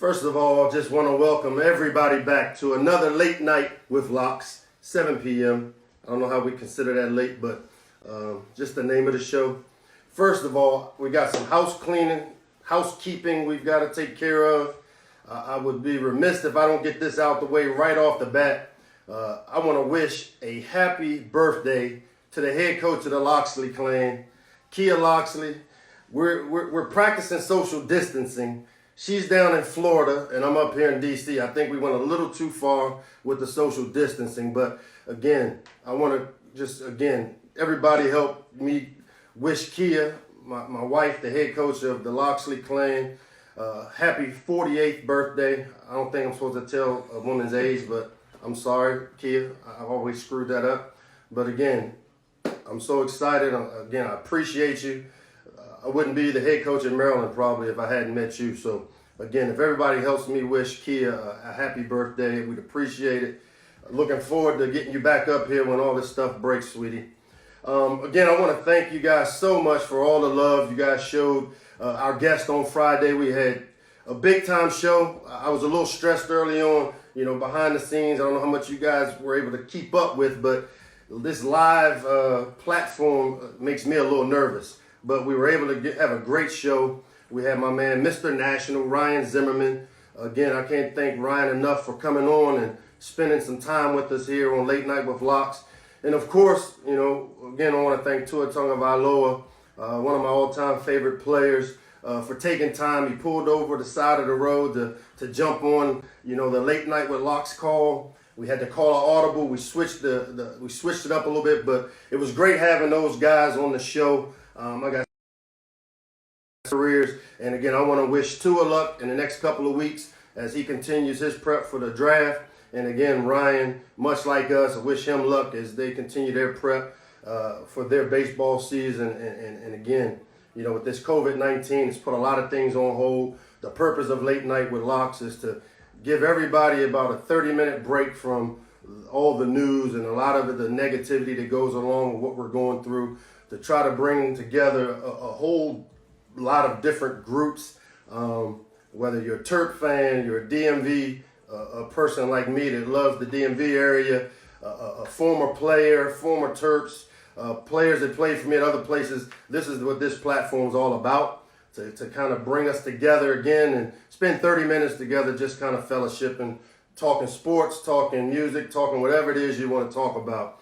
First of all, just want to welcome everybody back to another late night with Locks, 7 p.m. I don't know how we consider that late, but just the name of the show. First of all, we got some housekeeping we've got to take care of. I would be remiss if I don't get this out the way right off the bat. I want to wish a happy birthday to the head coach of the Loxley clan, Kia Loxley. We're practicing social distancing. She's down in Florida, and I'm up here in D.C. I think we went a little too far with the social distancing. But, again, I want to everybody help me wish Kia, my wife, the head coach of the Loxley clan, happy 48th birthday. I don't think I'm supposed to tell a woman's age, but I'm sorry, Kia. I always screwed that up. But, again, I'm so excited. Again, I appreciate you. I wouldn't be the head coach in Maryland probably if I hadn't met you. So, again, if everybody helps me wish Kia a happy birthday, we'd appreciate it. Looking forward to getting you back up here when all this stuff breaks, sweetie. Again, I want to thank you guys so much for all the love you guys showed our guest on Friday. We had a big-time show. I was a little stressed early on, behind the scenes. I don't know how much you guys were able to keep up with, but this live platform makes me a little nervous. But we were able to have a great show. We had my man, Mr. National, Ryan Zimmerman. Again, I can't thank Ryan enough for coming on and spending some time with us here on Late Night with Locks. And of course, again, I want to thank Tua Tagovailoa, one of my all-time favorite players, for taking time. He pulled over the side of the road to jump on, the Late Night with Locks call. We had to call an audible. We switched we switched it up a little bit, but it was great having those guys on the show. I got careers, and again, I want to wish Tua luck in the next couple of weeks as he continues his prep for the draft. And again, Ryan, much like us, I wish him luck as they continue their prep for their baseball season. And again, with this COVID-19, it's put a lot of things on hold. The purpose of Late Night with Locks is to give everybody about a 30-minute break from all the news and a lot of the negativity that goes along with what we're going through, to try to bring together a whole lot of different groups, whether you're a Terp fan, you're a DMV, a person like me that loves the DMV area, a former player, former Terps, players that played for me at other places. This is what this platform is all about, to kind of bring us together again and spend 30 minutes together just kind of fellowshipping, talking sports, talking music, talking whatever it is you want to talk about.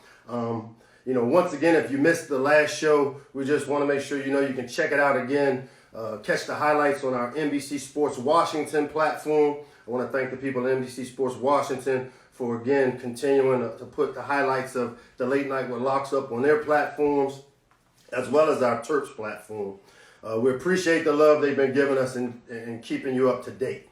Once again, if you missed the last show, we just want to make sure you can check it out again. Catch the highlights on our NBC Sports Washington platform. I want to thank the people at NBC Sports Washington for, again, continuing to put the highlights of the Late Night with Locks up on their platforms, as well as our Terps platform. We appreciate the love they've been giving us and keeping you up to date.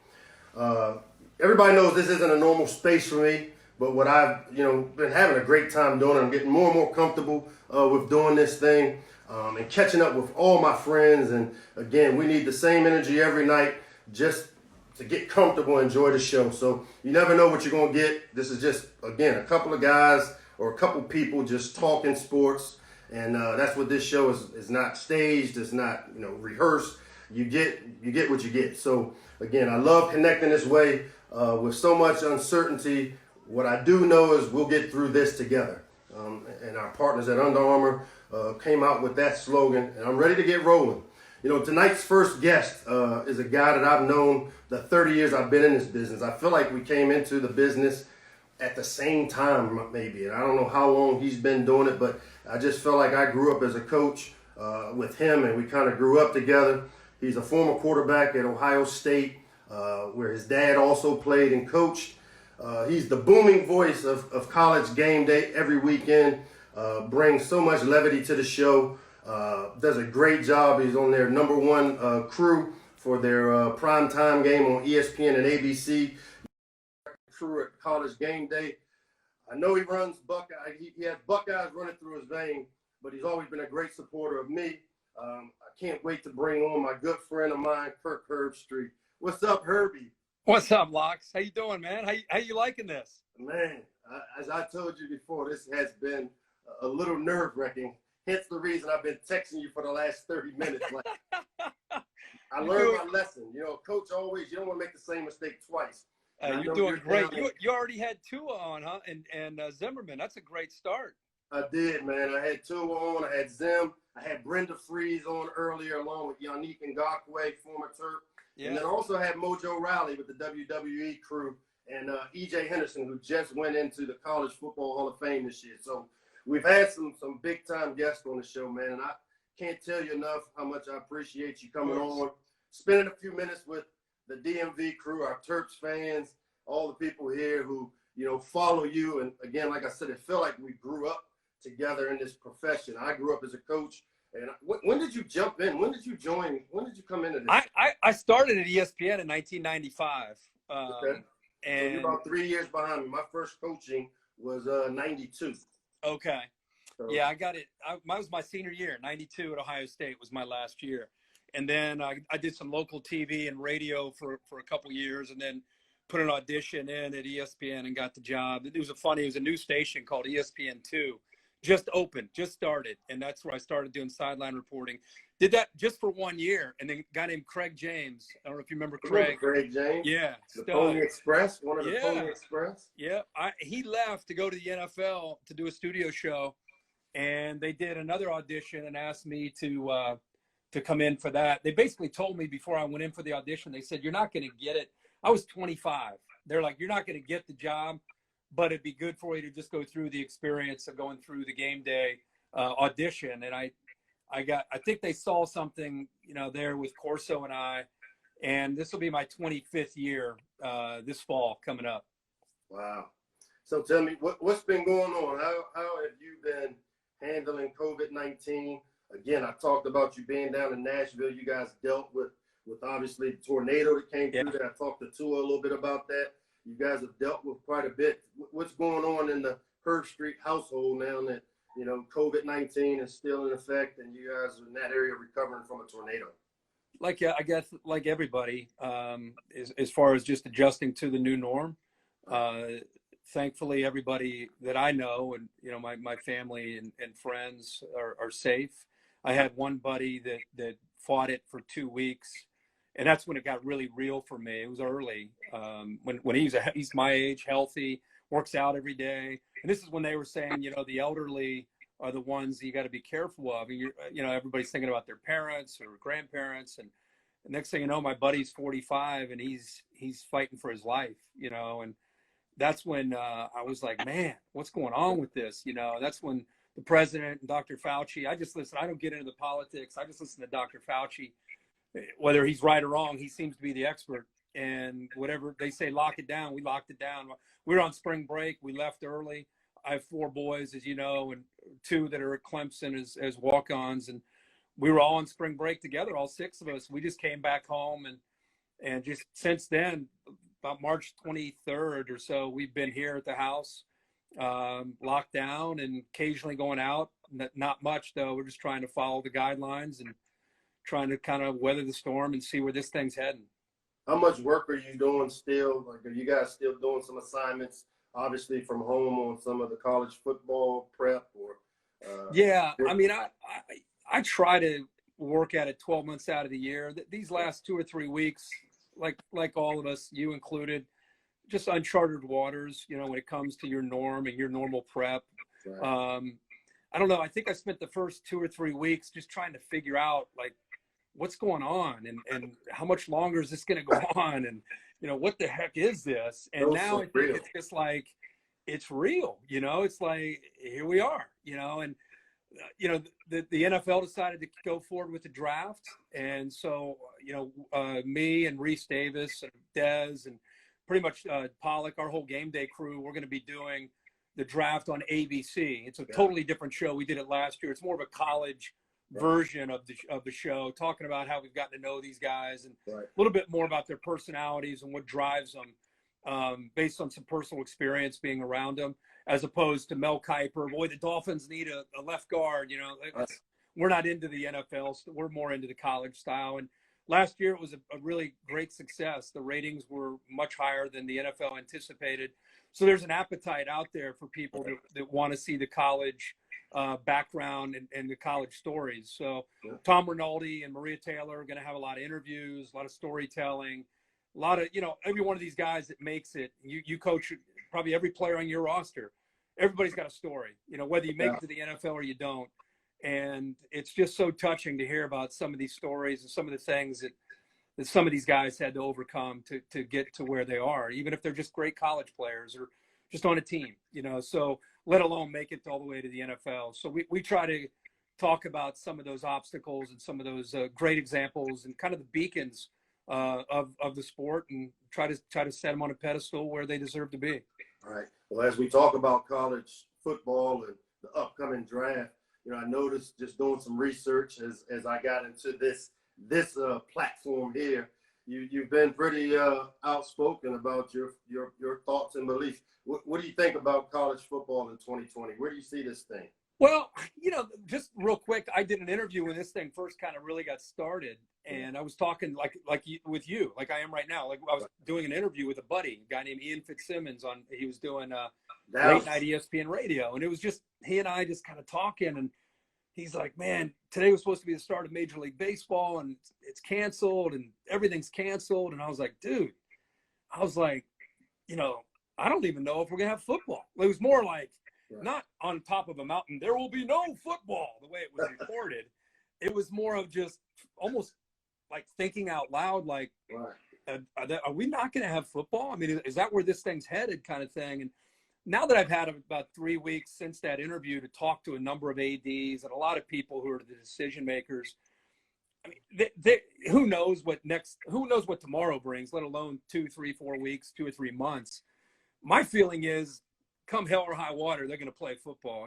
Everybody knows this isn't a normal space for me. But what I've, been having a great time doing, I'm getting more and more comfortable with doing this thing and catching up with all my friends. And again, we need the same energy every night just to get comfortable and enjoy the show. So you never know what you're going to get. This is just, again, a couple of guys or a couple people just talking sports. And that's what this show is. It's not staged. It's not, rehearsed. You get what you get. So again, I love connecting this way with so much uncertainty. What I do know is we'll get through this together. And our partners at Under Armour came out with that slogan, and I'm ready to get rolling. Tonight's first guest is a guy that I've known the 30 years I've been in this business. I feel like we came into the business at the same time, maybe. And I don't know how long he's been doing it, but I just felt like I grew up as a coach with him, and we kind of grew up together. He's a former quarterback at Ohio State, where his dad also played and coached. He's the booming voice of college game day every weekend, brings so much levity to the show, does a great job. He's on their number one crew for their primetime game on ESPN and ABC. Crew at college game day. I know he runs Buckeye. He has Buckeyes running through his vein, but he's always been a great supporter of me. I can't wait to bring on my good friend of mine, Kirk Herbstreit. What's up, Herbie? What's up, Locks? How you doing, man? How you liking this? Man, as I told you before, this has been a little nerve-wracking hence the reason I've been texting you for the last 30 minutes. Like, I learned my lesson. You know, coach always, you don't want to make the same mistake twice. You're doing great. You already had Tua on, huh? And Zimmerman. That's a great start. I did, man. I had Tua on. I had Zim. I had Brenda Freeze on earlier, along with Yannick Ngakoue, former Terp. Yeah. And then I also had Mojo Riley with the WWE crew and E.J. Henderson, who just went into the College Football Hall of Fame this year. So we've had some big-time guests on the show, man. And I can't tell you enough how much I appreciate you coming on, spending a few minutes with the DMV crew, our Terps fans, all the people here who, you know, follow you. And again, like I said, it felt like we grew up together in this profession. I grew up as a coach. And when did you jump in? When did you join? When did you come into this? I started at ESPN in 1995. Okay. And so you're about 3 years behind me. My first coaching was 92. Okay. So, yeah, I got it. That was my senior year. 92 at Ohio State was my last year. And then I did some local TV and radio for a couple years, and then put an audition in at ESPN and got the job. It was a new station called ESPN2. Just opened, just started, and that's where I started doing sideline reporting. Did that just for 1 year, and then a guy named Craig James. I don't know if you remember Craig. Craig James? Yeah. The Pony Express, one of the Pony Express? Yeah. He left to go to the NFL to do a studio show, and they did another audition and asked me to come in for that. They basically told me before I went in for the audition, they said, "You're not going to get it." I was 25. They're like, "You're not going to get the job, but it'd be good for you to just go through the experience of going through the game day audition." And I think they saw something, you know, there with Corso and I, and this will be my 25th year this fall coming up. Wow. So tell me, what's been going on? How have you been handling COVID-19? Again, I talked about you being down in Nashville. You guys dealt with obviously the tornado that came through there. I talked to Tua a little bit about that. You guys have dealt with quite a bit. What's going on in the Herbstreit household now that, you know, COVID-19 is still in effect and you guys are in that area recovering from a tornado? Like, I guess, like everybody, as far as just adjusting to the new norm. Thankfully, everybody that I know and, you know, my family and friends are safe. I had one buddy that fought it for 2 weeks. And that's when it got really real for me. It was early. When he's my age, healthy, works out every day. And this is when they were saying, you know, the elderly are the ones you got to be careful of. And you know, everybody's thinking about their parents or grandparents. And the next thing you know, my buddy's 45 and he's fighting for his life, you know. And that's when I was like, man, what's going on with this? You know, that's when the president and Dr. Fauci, I don't get into the politics. I just listen to Dr. Fauci. Whether he's right or wrong, he seems to be the expert. And whatever they say, lock it down, we locked it down. We were on spring break. We left early. I have 4 boys, as you know, and 2 that are at Clemson as walk-ons. And we were all on spring break together, all 6 of us. We just came back home. And just since then, about March 23rd or so, we've been here at the house, locked down and occasionally going out. Not much, though. We're just trying to follow the guidelines and trying to kind of weather the storm and see where this thing's heading. How much work are you doing still? Like, are you guys still doing some assignments, obviously from home on some of the college football prep or? Yeah, I mean, I try to work at it 12 months out of the year. These last 2 or 3 weeks, like all of us, you included, just uncharted waters, you know, when it comes to your norm and your normal prep. Right. I don't know. I think I spent the first 2 or 3 weeks just trying to figure out, like, what's going on and how much longer is this going to go on? And, you know, what the heck is this? And now it's just like, it's real, you know, it's like, here we are, you know, and, you know, the NFL decided to go forward with the draft. And so, you know, me and Reese Davis and Dez and pretty much Pollock, our whole game day crew, we're going to be doing the draft on ABC. It's a totally different show. We did it last year. It's more of a college version of the show, talking about how we've gotten to know these guys and a little bit more about their personalities and what drives them, based on some personal experience being around them, as opposed to Mel Kiper. Boy, the Dolphins need a left guard. You know, we're not into the NFL. We're more into the college style. And last year it was a really great success. The ratings were much higher than the NFL anticipated. So there's an appetite out there for people that want to see the college background and the college stories. So Tom Rinaldi and Maria Taylor are going to have a lot of interviews, a lot of storytelling, a lot of, every one of these guys that makes it. You coach probably every player on your roster. Everybody's got a story, whether you make it to the NFL or you don't. And it's just so touching to hear about some of these stories and some of the things that some of these guys had to overcome to get to where they are, even if they're just great college players or just on a team, so let alone make it all the way to the NFL. So we try to talk about some of those obstacles and some of those great examples and kind of the beacons of the sport, and try to set them on a pedestal where they deserve to be. All right. Well, as we talk about college football and the upcoming draft, I noticed just doing some research as I got into this platform here, you've been pretty outspoken about your thoughts and beliefs. What do you think about college football in 2020? Where do you see this thing? Well, just real quick, I did an interview when this thing first kind of really got started, and I was talking with you, like I am right now. Like I was doing an interview with a buddy, a guy named Ian Fitzsimmons he was doing late night ESPN radio, and it was just he and I just kind of talking, and he's like, man, today was supposed to be the start of Major League Baseball, and it's canceled, and everything's canceled. And I was like, dude, I don't even know if we're going to have football. It was more like, not on top of a mountain, there will be no football, the way it was reported. It was more of just almost like thinking out loud, like, are we not going to have football? I mean, is that where this thing's headed, kind of thing? And now that I've had about 3 weeks since that interview to talk to a number of ADs and a lot of people who are the decision makers, I mean, who knows what tomorrow brings, let alone 2, 3, 4 weeks, 2 or 3 months. My feeling is, come hell or high water, they're going to play football.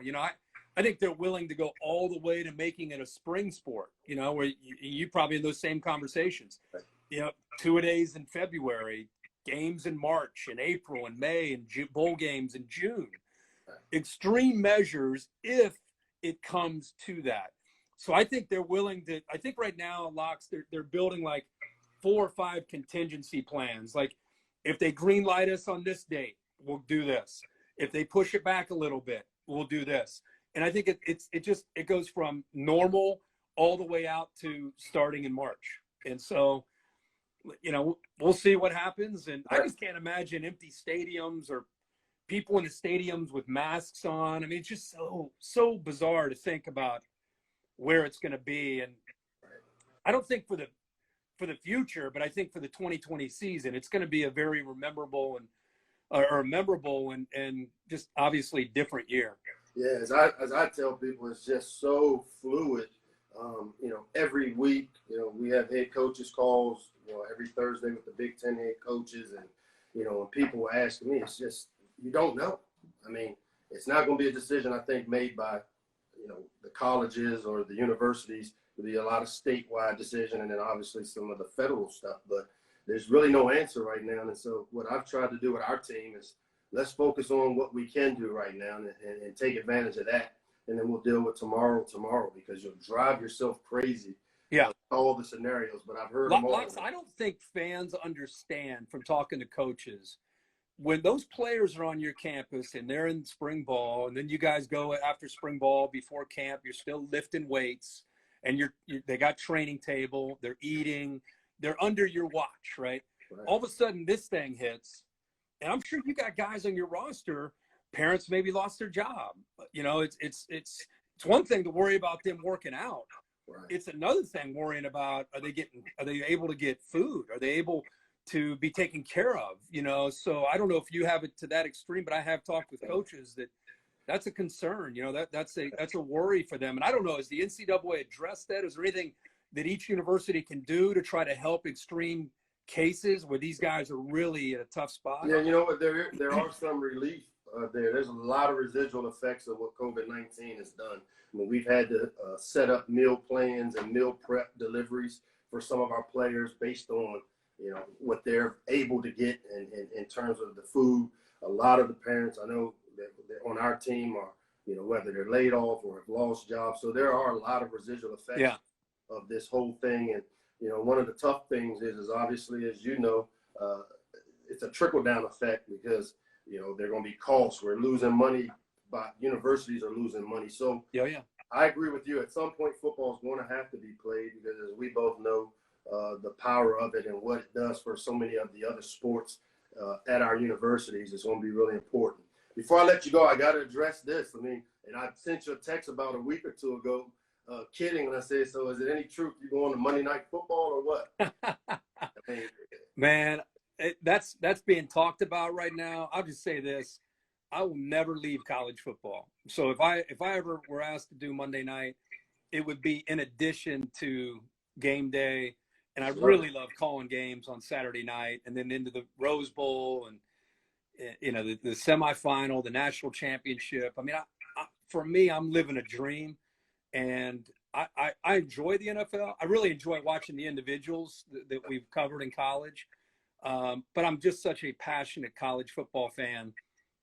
I think they're willing to go all the way to making it a spring sport, where you probably in those same conversations, 2-a-days in February, games in March and April and May, and bowl games in June. Extreme measures if it comes to that. So I think they're willing to. I think right now, Locks, they're building like 4 or 5 contingency plans. Like, if they green light us on this date, we'll do this. If they push it back a little bit, we'll do this. And I think it goes from normal all the way out to starting in March. And so, we'll see what happens. And I just can't imagine empty stadiums or people in the stadiums with masks on. I mean, it's just so bizarre to think about where it's going to be. And I don't think for the future, but I think for the 2020 season, it's going to be a very memorable and just obviously different year. Yeah, as I tell people, it's just so fluid. Every week, we have head coaches calls, every Thursday with the Big Ten head coaches. And, when people ask me, it's just, you don't know. I mean, it's not going to be a decision, I think, made by, the colleges or the universities. It'll be a lot of statewide decision, and then obviously some of the federal stuff. But there's really no answer right now. And so what I've tried to do with our team is let's focus on what we can do right now and take advantage of that. And then we'll deal with tomorrow, because you'll drive yourself crazy. Yeah. All the scenarios, but I've heard them all. I don't think fans understand from talking to coaches, when those players are on your campus and they're in spring ball, and then you guys go after spring ball before camp, you're still lifting weights, and they got training table, they're eating, they're under your watch, right? All of a sudden this thing hits, and I'm sure you got guys on your roster, parents maybe lost their job. It's one thing to worry about them working out. Right. It's another thing worrying about, are they able to get food? Are they able to be taken care of? So I don't know if you have it to that extreme, but I have talked with coaches that's a concern. That's a worry for them. And I don't know, has the NCAA addressed that? Is there anything that each university can do to try to help extreme cases where these guys are really in a tough spot? Yeah, there are some relief there. There's a lot of residual effects of what COVID-19 has done. I mean, we've had to set up meal plans and meal prep deliveries for some of our players based on, what they're able to get in terms of the food. A lot of the parents I know that on our team are, whether they're laid off or have lost jobs. So there are a lot of residual effects of this whole thing. And, one of the tough things is obviously, as it's a trickle down effect, because, they're going to be costs. We're losing money but universities are losing money. So Yeah. I agree with you. At some point, football is going to have to be played because, as we both know, the power of it and what it does for so many of the other sports at our universities is going to be really important. Before I let you go, I got to address this. I mean, and I sent you a text about a week or two ago, kidding, and I said, "So, is it any truth you going to Monday Night Football or what?" I mean, Man, that's being talked about right now. I'll just say this: I will never leave college football. So if I ever were asked to do Monday night, it would be in addition to game day. And I really love calling games on Saturday night, and then into the Rose Bowl and the semifinal, the national championship. I mean, for me, I'm living a dream, and I enjoy the NFL. I really enjoy watching the individuals that we've covered in college. But I'm just such a passionate college football fan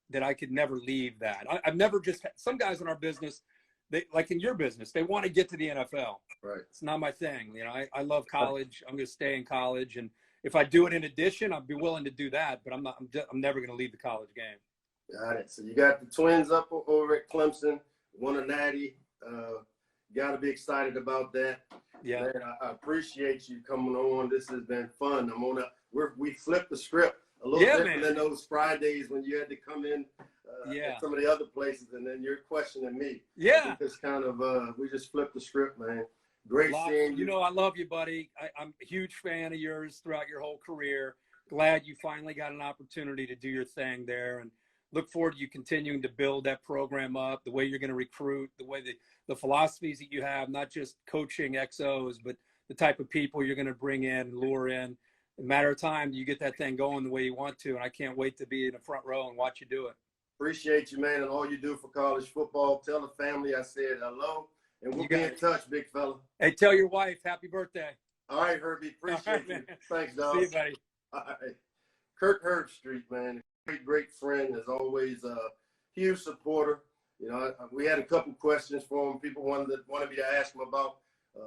that I could never leave that. I've never just – some guys in our business, they, like in your business, they want to get to the NFL. right. It's not my thing. I love college. I'm going to stay in college. And if I do it in addition, I'd be willing to do that. But I'm never going to leave the college game. Got it. So you got the Twins up over at Clemson, won a natty. Got to be excited about that. Yeah. Man, I appreciate you coming on. This has been fun. We flipped the script a little different than those Fridays when you had to come in at some of the other places, and then you're questioning me. Yeah. Just kind of we just flipped the script, man. Great seeing you. I love you, buddy. I'm a huge fan of yours throughout your whole career. Glad you finally got an opportunity to do your thing there, and look forward to you continuing to build that program up, the way you're going to recruit, the way the philosophies that you have, not just coaching XOs, but the type of people you're going to bring in and lure in. In a matter of time, you get that thing going the way you want to, and I can't wait to be in the front row and watch you do it. Appreciate you, man, and all you do for college football. Tell the family I said hello, and we'll be in touch, big fella. Hey, tell your wife happy birthday. All right, Herbie. Appreciate you. Thanks, dog. See you, buddy. All right. Kirk Herbstreit, man. Great friend, as always. Huge supporter. We had a couple questions for him. People wanted me to ask him about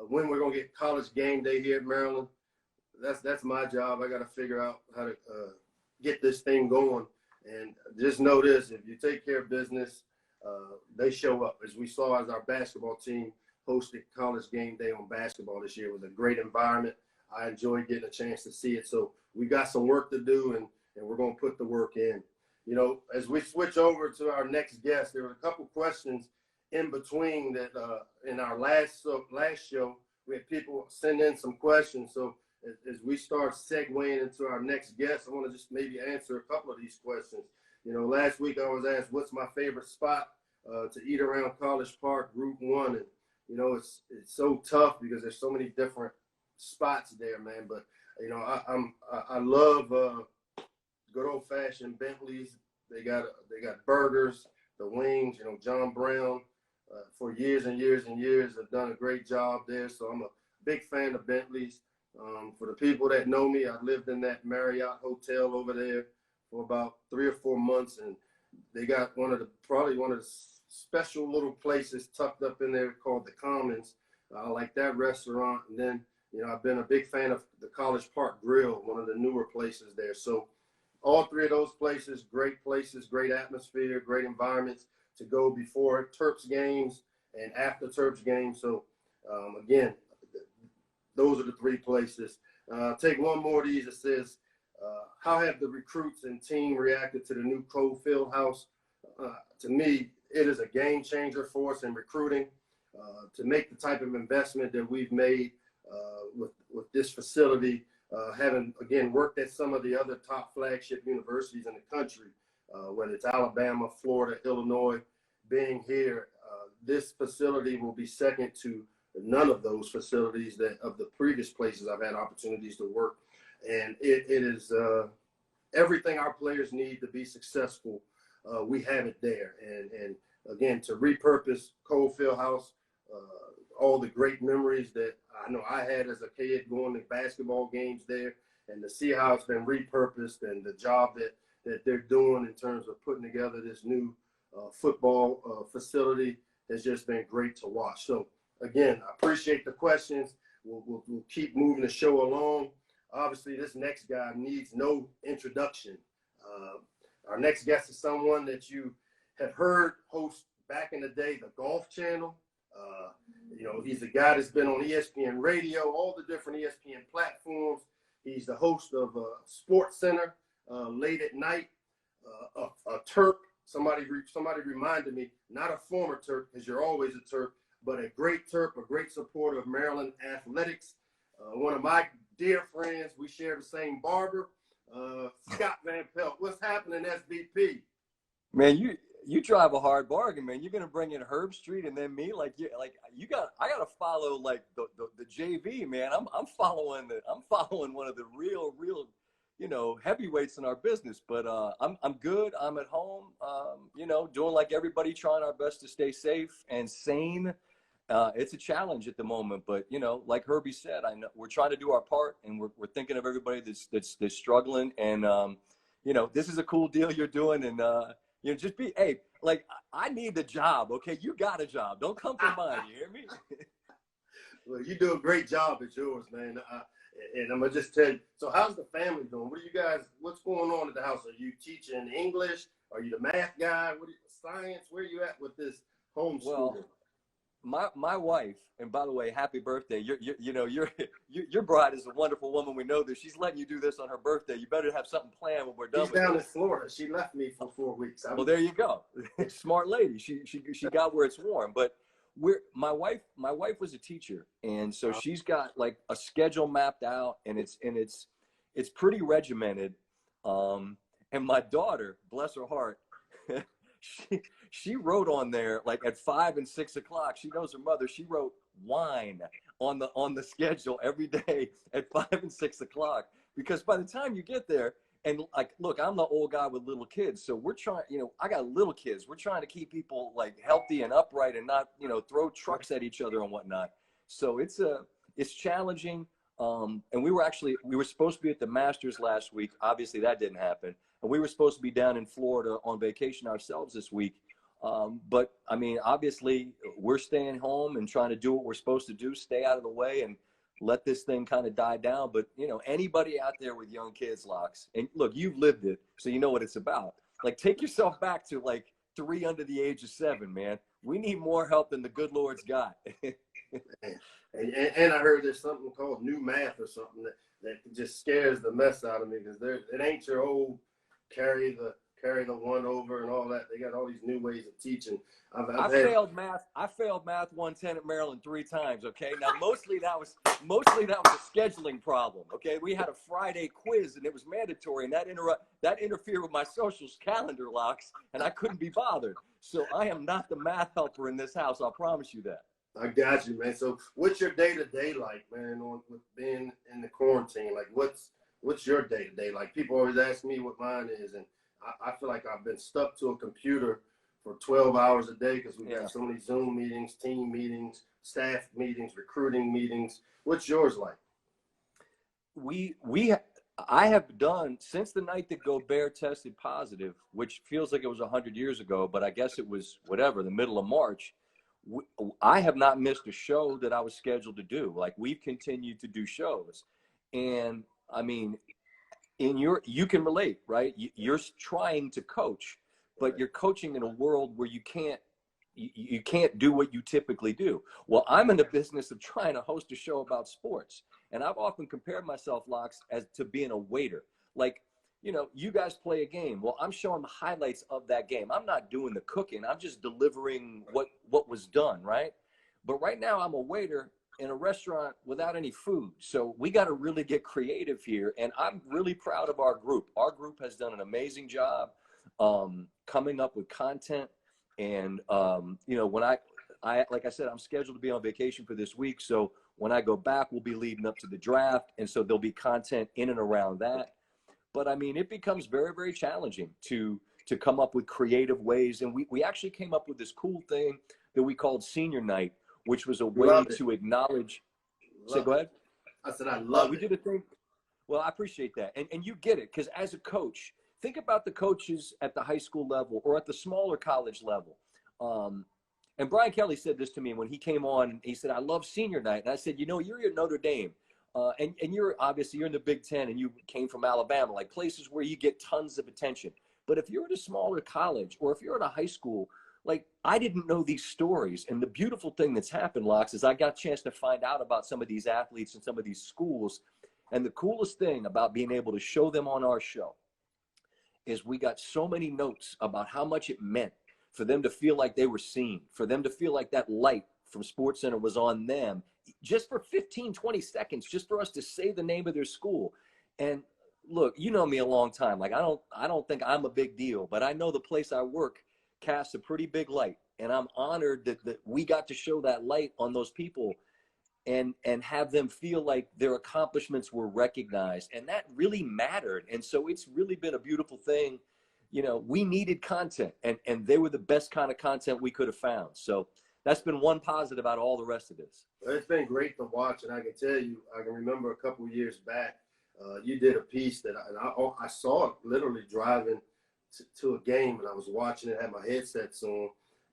when we're going to get college game day here at Maryland. That's my job. I got to figure out how to get this thing going. And just know this, if you take care of business, they show up. As we saw as our basketball team hosted college game day on basketball this year. It was a great environment. I enjoyed getting a chance to see it. So we got some work to do, and we're going to put the work in. As we switch over to our next guest, there were a couple questions in between that in our last show, we had people send in some questions. So as we start segueing into our next guest, I want to just maybe answer a couple of these questions. Last week I was asked, what's my favorite spot to eat around College Park, Group 1? And, it's so tough because there's so many different spots there, man. But, I love good old-fashioned Bentley's. They got burgers, the wings. John Brown for years and years and years have done a great job there. So I'm a big fan of Bentley's. For the people that know me, I lived in that Marriott hotel over there for about 3 or 4 months, and they got probably one of the special little places tucked up in there called the Commons. I like that restaurant. And then, I've been a big fan of the College Park Grill, one of the newer places there. So all three of those places, great atmosphere, great environments to go before Terps games and after Terps games. So, again, those are the three places. Take one more of these. It says, how have the recruits and team reacted to the new Cole Fieldhouse? To me, it is a game changer for us in recruiting. To make the type of investment that we've made with this facility, having, again, worked at some of the other top flagship universities in the country, whether it's Alabama, Florida, Illinois, being here, this facility will be second to none of those facilities of the previous places I've had opportunities to work. And it is everything our players need to be successful. We have it there. And again, to repurpose Cole Fieldhouse, all the great memories that I know I had as a kid going to basketball games there, and to see how it's been repurposed and the job that they're doing in terms of putting together this new football facility has just been great to watch. So again, I appreciate the questions. We'll keep moving the show along. Obviously, this next guy needs no introduction. Our next guest is someone that you have heard host back in the day, the Golf Channel. He's the guy that's been on ESPN Radio, all the different ESPN platforms. He's the host of Sports Center late at night. A Terp. Somebody reminded me, not a former Terp, because you're always a Terp, but a great Terp, a great supporter of Maryland athletics. One of my dear friends, we share the same barber, Scott Van Pelt. What's happening, SVP? Man, you drive a hard bargain, man. You're gonna bring in Herbstreit and then me, I gotta follow like the JV, man. I'm following one of the real heavyweights in our business. But I'm good. I'm at home, doing like everybody, trying our best to stay safe and sane. It's a challenge at the moment, but like Herbie said, I know we're trying to do our part, and we're thinking of everybody that's struggling. And this is a cool deal you're doing, and just be, hey, like, I need the job, okay? You got a job. Don't come from mine, you hear me? Well, you do a great job at yours, man. And I'm going to just tell you, so how's the family doing? What's going on at the house? Are you teaching English? Are you the math guy? Science? Where are you at with this homeschooling? Well, my wife, and by the way, happy birthday. Your bride is a wonderful woman. We know that she's letting you do this on her birthday. You better have something planned when we're done. She's down in Florida. She left me for 4 weeks. Well, there you go. Smart lady. She got where it's warm. But my wife was a teacher, and so she's got like a schedule mapped out, and it's pretty regimented. And my daughter, bless her heart, she wrote on there, like at 5 and 6 o'clock. She knows her mother. She wrote wine on the schedule every day at 5 and 6 o'clock, because by the time you get there, and like, look, I'm the old guy with little kids, so we're trying. I got little kids. We're trying to keep people like healthy and upright, and not throw trucks at each other and whatnot. So it's challenging. And we were supposed to be at the Masters last week. Obviously, that didn't happen. And we were supposed to be down in Florida on vacation ourselves this week. But I mean, obviously, we're staying home and trying to do what we're supposed to do, stay out of the way, and let this thing kind of die down. But anybody out there with young kids, Locks, and look, you've lived it, so you know what it's about. Like, take yourself back to like 3 under the age of 7, man. We need more help than the good Lord's got. and I heard there's something called new math or something that just scares the mess out of me, because it ain't your old carry the one over and all that. They got all these new ways of teaching. I failed math 110 at Maryland 3 times. Okay, now mostly that was a scheduling problem. Okay, we had a Friday quiz and it was mandatory, and that interfered with my social calendar, Locks, and I couldn't be bothered. So I am not the math helper in this house. I'll promise you that. I got you, man. So what's your day-to-day like, man, with being in the quarantine? Like, what's your day-to-day like? People always ask me what mine is, and I feel like I've been stuck to a computer for 12 hours a day, because we've got so many Zoom meetings, team meetings, staff meetings, recruiting meetings. What's yours like? I have done, since the night that Gobert tested positive, which feels like it was 100 years ago, but I guess it was the middle of March. I have not missed a show that I was scheduled to do. Like, we've continued to do shows, and I mean, you can relate, right? You're trying to coach, but you're coaching in a world where you can't do what you typically do. Well, I'm in the business of trying to host a show about sports, and I've often compared myself, Locks, as to being a waiter. Like, you guys play a game. Well, I'm showing the highlights of that game. I'm not doing the cooking. I'm just delivering what was done, right? But right now I'm a waiter in a restaurant without any food. So we got to really get creative here. And I'm really proud of our group. Our group has done an amazing job coming up with content. And, when I like I said, I'm scheduled to be on vacation for this week. So when I go back, we'll be leading up to the draft. And so there'll be content in and around that. But I mean, it becomes very, very challenging to come up with creative ways. And we actually came up with this cool thing that we called Senior Night, which was a way to acknowledge. Go ahead. I said, I love it. We did a thing. Well, I appreciate that. And you get it, because as a coach, think about the coaches at the high school level or at the smaller college level. And Brian Kelly said this to me when he came on, and he said, I love Senior Night. And I said, you're at Notre Dame. And you're in the Big Ten, and you came from Alabama, like places where you get tons of attention. But if you're at a smaller college or if you're at a high school, like I didn't know these stories. And the beautiful thing that's happened, Locks, is I got a chance to find out about some of these athletes and some of these schools. And the coolest thing about being able to show them on our show is we got so many notes about how much it meant for them to feel like they were seen, for them to feel like that light from SportsCenter was on them, just for 15, 20 seconds, just for us to say the name of their school. And look, you know me a long time. Like I don't think I'm a big deal, but I know the place I work casts a pretty big light. And I'm honored that we got to show that light on those people and have them feel like their accomplishments were recognized. And that really mattered. And so it's really been a beautiful thing. You know, we needed content and they were the best kind of content we could have found. So that's been one positive out of all the rest of this. It's been great to watch. And I can tell you, I can remember a couple of years back, you did a piece that I saw it literally driving to a game, and I was watching it, had my headsets on,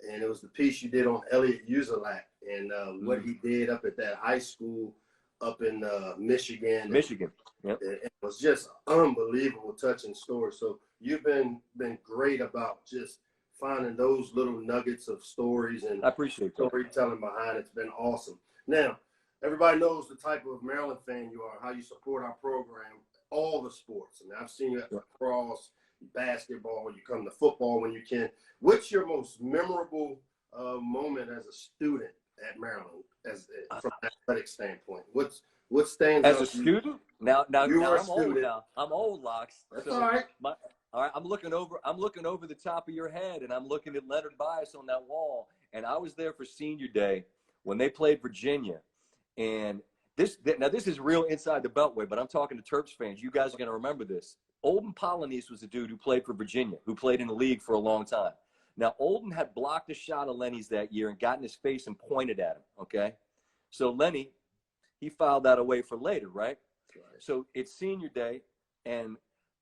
and it was the piece you did on Elliot Uselak and what he did up at that high school up in Michigan. Yep. It was just unbelievable, touching story. So you've been great about just finding those little nuggets of stories and I appreciate that. Storytelling behind it. It's been awesome. Now, everybody knows the type of Maryland fan you are, how you support our program, all the sports. I mean, I've seen you at lacrosse, basketball, you come to football when you can. What's your most memorable moment as a student at Maryland, from an athletic standpoint? What stands out as a student? Now you were a I'm student. old now. I'm old, Locks. That's So all right. all right, I'm looking over the top of your head, and I'm looking at Leonard Bias on that wall. And I was there for senior day when they played Virginia. And this is real inside the Beltway, but I'm talking to Terps fans. You guys are going to remember this. Olden Polynice was a dude who played for Virginia, who played in the league for a long time. Now, Olden had blocked a shot of Lenny's that year and got in his face and pointed at him, okay? So Lenny, he filed that away for later, right? So it's senior day, and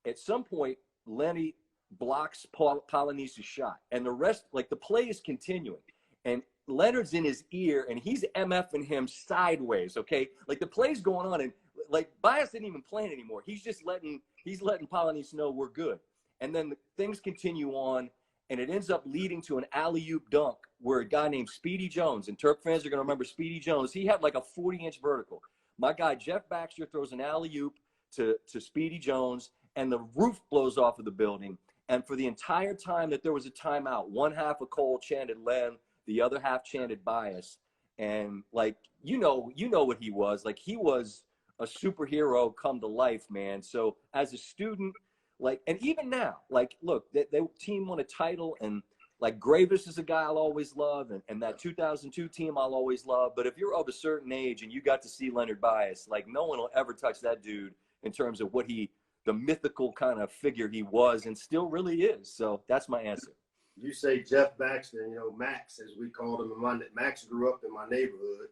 at some point, Lenny blocks Polynice's shot. And the rest, like the play is continuing. And Leonard's in his ear, and he's MFing him sideways, okay? Like the play's going on, and like Bias didn't even play anymore. He's just letting Polynice know we're good. And then things continue on, and it ends up leading to an alley-oop dunk where a guy named Speedy Jones, and Turk fans are going to remember Speedy Jones, he had like a 40-inch vertical. My guy Jeff Baxter throws an alley-oop to Speedy Jones, and the roof blows off of the building. And for the entire time that there was a timeout, one half of Cole chanted Len, the other half chanted Bias. And like, you know what he was. Like, he was a superhero come to life, man. So as a student, like, and even now, like, look, the team won a title, and like Gravis is a guy I'll always love, and that 2002 team I'll always love. But if you're of a certain age and you got to see Leonard Bias, like, no one will ever touch that dude in terms of what the mythical kind of figure he was and still really is. So that's my answer. You say Jeff Baxter, Max, as we called him. Max grew up in my neighborhood.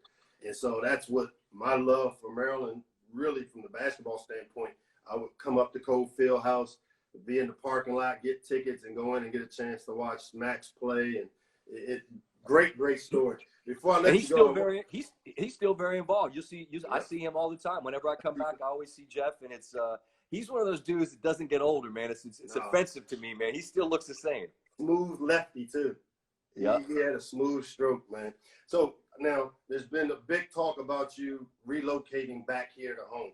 And so that's what my love for Maryland, really from the basketball standpoint, I would come up to Cole Fieldhouse, be in the parking lot, get tickets, and go in and get a chance to watch Max play. And great story. Before I let you go, he's still very involved. I see him all the time. Whenever I come back, I always see Jeff, and it's he's one of those dudes that doesn't get older, man. It's offensive to me, man. He still looks the same. Smooth lefty too. Yeah, he had a smooth stroke, man. So now there's been a big talk about you relocating back here to home.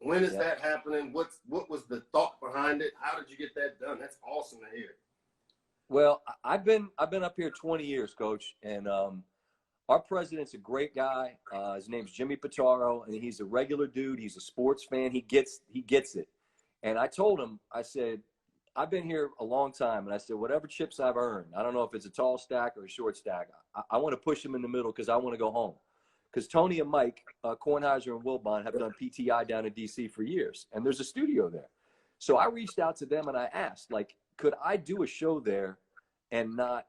When is that happening? What was the thought behind it? How did you get that done? That's awesome to hear. Well, I've been up here 20 years, Coach, and our president's a great guy. His name's Jimmy Pitaro, and he's a regular dude. He's a sports fan. He gets it. And I told him, I said, I've been here a long time, and I said, whatever chips I've earned, I don't know if it's a tall stack or a short stack, I want to push them in the middle because I want to go home. Because Tony and Mike Kornheiser and Wilbon have done PTI down in D.C. for years, and there's a studio there. So I reached out to them and I asked, like, could I do a show there and not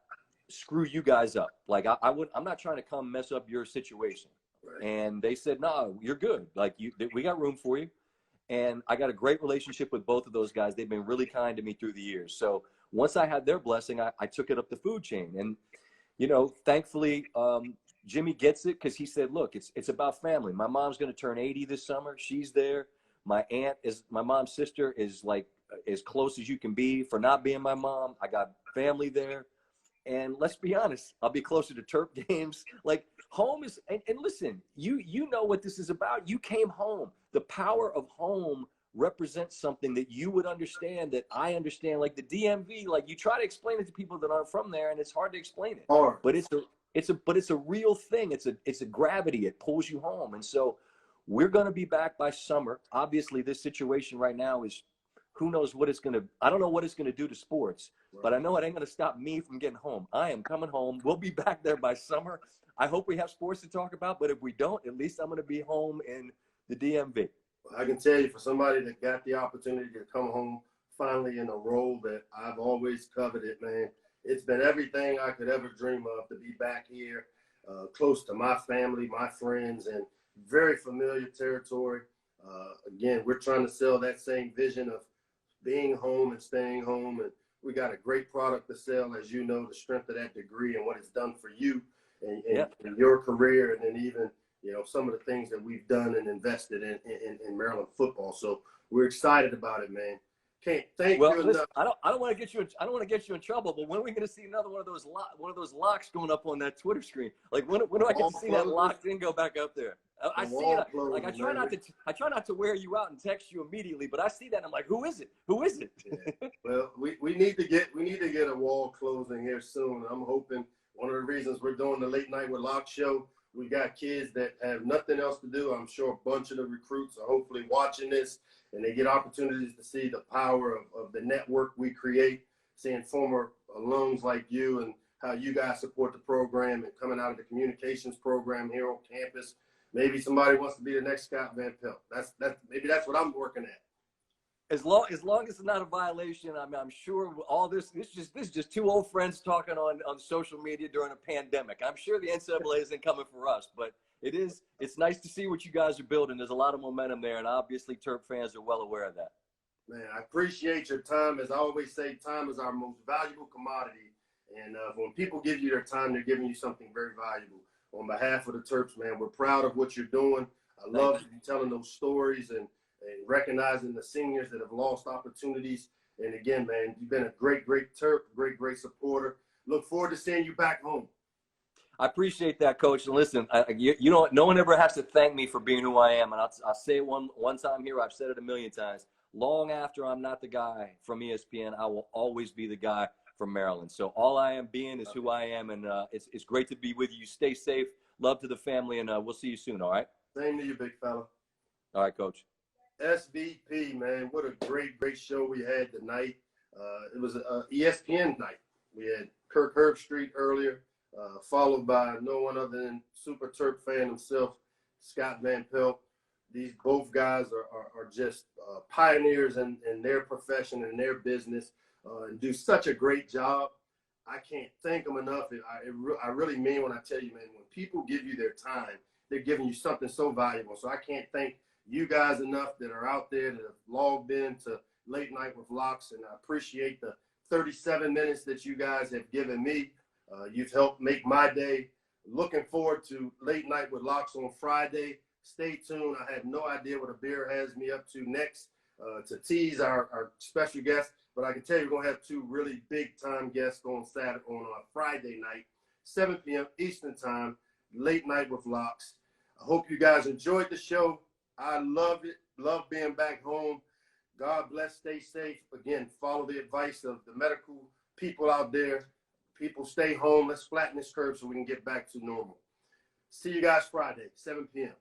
screw you guys up? Like, I'm not trying to come mess up your situation. Right. And they said, no, you're good. Like, we got room for you. And I got a great relationship with both of those guys. They've been really kind to me through the years. So once I had their blessing, I took it up the food chain. And, thankfully, Jimmy gets it because he said, look, it's about family. My mom's going to turn 80 this summer. She's there. My mom's sister is like as close as you can be for not being my mom. I got family there. And let's be honest, I'll be closer to Terp games. Like home is, and listen, you know what this is about. You came home. The power of home represents something that you would understand, that I understand. Like the DMV, like you try to explain it to people that aren't from there, and it's hard to explain it. Hard. But it's a real thing. It's a gravity. It pulls you home. And so we're going to be back by summer. Obviously, this situation right now is, who knows what it's going to, I don't know what it's going to do to sports, but I know it ain't going to stop me from getting home. I am coming home. We'll be back there by summer. I hope we have sports to talk about, but if we don't, at least I'm going to be home in the DMV. I can tell you, for somebody that got the opportunity to come home finally in a role that I've always coveted, man, it's been everything I could ever dream of to be back here, close to my family, my friends, and very familiar territory. Again, we're trying to sell that same vision of being home and staying home, and we got a great product to sell, as you know, the strength of that degree and what it's done for you and your career, and then even, you know, some of the things that we've done and invested in Maryland football. So we're excited about it, man. Can't thank you enough. I don't want to get you in trouble, but when are we going to see another one of those locks going up on that Twitter screen? Like when do I get to see that locked in go back up there? I see it. Like I try not to wear you out and text you immediately, but I see that and I'm like, who is it? Who is it? Yeah. Well, we need to get a wall closing here soon. I'm hoping one of the reasons we're doing the Late Night with Locke show, we got kids that have nothing else to do. I'm sure a bunch of the recruits are hopefully watching this, and they get opportunities to see the power of the network we create, seeing former alums like you and how you guys support the program and coming out of the communications program here on campus. Maybe somebody wants to be the next Scott Van Pelt. Maybe that's what I'm working at. As long as it's not a violation, I'm sure all this is just two old friends talking on social media during a pandemic. I'm sure the NCAA isn't coming for us, but it's nice to see what you guys are building. There's a lot of momentum there, and obviously Terp fans are well aware of that. Man, I appreciate your time. As I always say, time is our most valuable commodity. And when people give you their time, they're giving you something very valuable. On behalf of the Terps, man, we're proud of what you're doing. I love you telling those stories and recognizing the seniors that have lost opportunities. And again, man, you've been a great Terp, great supporter. Look forward to seeing you back home. I appreciate that, Coach. And listen, you know, no one ever has to thank me for being who I am. And I'll say it one time here. I've said it a million times. Long after I'm not the guy from ESPN, I will always be the guy from Maryland. So all I am being is who I am. And it's great to be with you. Stay safe. Love to the family. And we'll see you soon. All right. Same to you, big fella. All right, Coach. SVP, man, what a great show we had tonight. It was an ESPN night. We had Kirk Herbstreit earlier, followed by no one other than super Terp fan himself, Scott Van Pelt. These both guys are just pioneers in their profession and their business, and do such a great job. I can't thank them enough. I really mean when I tell you, man, when people give you their time, they're giving you something so valuable. So I can't thank you guys enough that are out there that have logged in to Late Night with Locks, and I appreciate the 37 minutes that you guys have given me. You've helped make my day. Looking forward to Late Night with Locks on Friday. Stay tuned. I have no idea what a beer has me up to next to tease our special guest, but I can tell you we're going to have two really big-time guests on Friday night, 7 p.m. Eastern Time, Late Night with Locks. I hope you guys enjoyed the show. I love it. Love being back home. God bless. Stay safe. Again, follow the advice of the medical people out there. People stay home. Let's flatten this curve so we can get back to normal. See you guys Friday, 7 p.m.